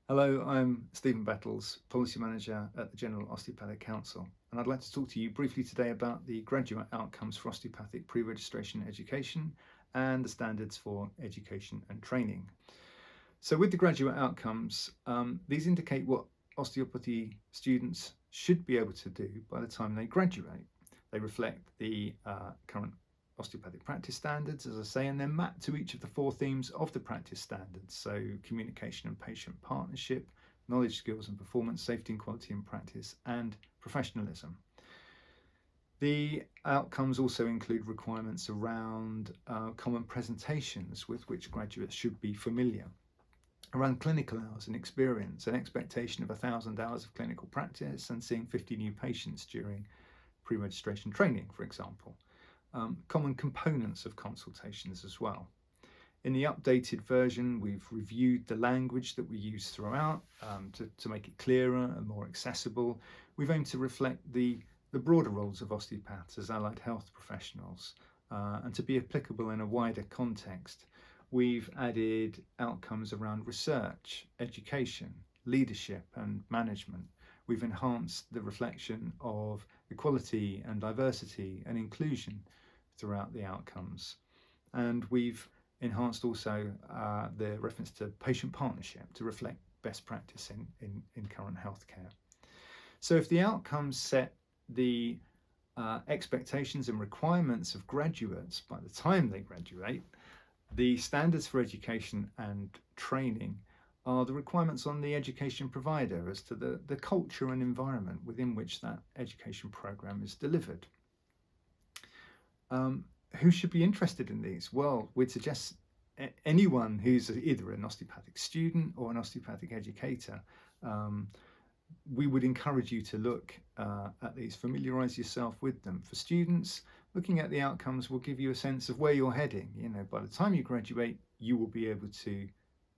Hello, I'm Stephen Bettles, Policy Manager at the General Osteopathic Council, and I'd like to talk to you briefly today about the graduate outcomes for osteopathic pre-registration education and the standards for education and training. So with the graduate outcomes, these indicate what osteopathy students should be able to do by the time they graduate. They reflect the current osteopathic practice standards, as I say, and they're mapped to each of the four themes of the practice standards. So communication and patient partnership, knowledge, skills and performance, safety and quality in practice, and professionalism. The outcomes also include requirements around common presentations with which graduates should be familiar, around clinical hours and experience, an expectation of 1,000 hours of clinical practice and seeing 50 new patients during pre-registration training, for example. Common components of consultations as well. In the updated version, we've reviewed the language that we use throughout to make it clearer and more accessible. We've aimed to reflect the broader roles of osteopaths as allied health professionals and to be applicable in a wider context. We've added outcomes around research, education, leadership and management. We've enhanced the reflection of equality and diversity and inclusion throughout the outcomes. And we've enhanced also the reference to patient partnership to reflect best practice in current healthcare. So if the outcomes set the expectations and requirements of graduates by the time they graduate, the standards for education and training are the requirements on the education provider as to the culture and environment within which that education program is delivered. Who should be interested in these? Well, we'd suggest anyone who's either an osteopathic student or an osteopathic educator. We would encourage you to look at these, familiarise yourself with them. For students, looking at the outcomes will give you a sense of where you're heading. You know, by the time you graduate, you will be able to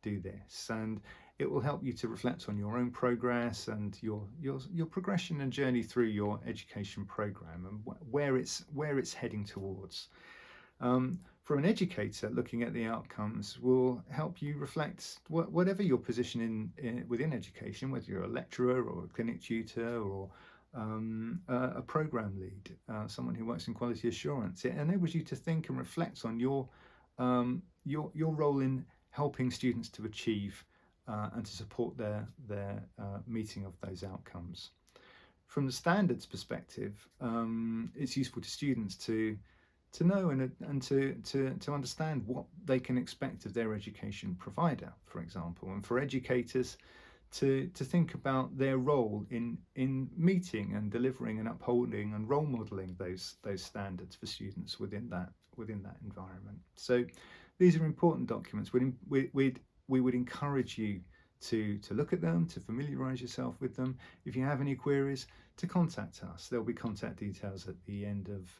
do this, and it will help you to reflect on your own progress and your progression and journey through your education program and where it's heading towards. For an educator, looking at the outcomes will help you reflect whatever your position within education, whether you're a lecturer or a clinic tutor or a program lead, someone who works in quality assurance. It enables you to think and reflect on your role in helping students to achieve and to support their meeting of those outcomes. From the standards perspective, it's useful to students to know and to understand what they can expect of their education provider, for example, and for educators to think about their role in meeting and delivering and upholding and role modeling those standards for students within that environment. So these are important documents. We would encourage you to look at them, to familiarise yourself with them. If you have any queries, to contact us. There'll be contact details at the end of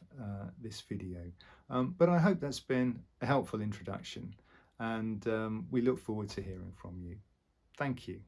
this video. But I hope that's been a helpful introduction, and we look forward to hearing from you. Thank you.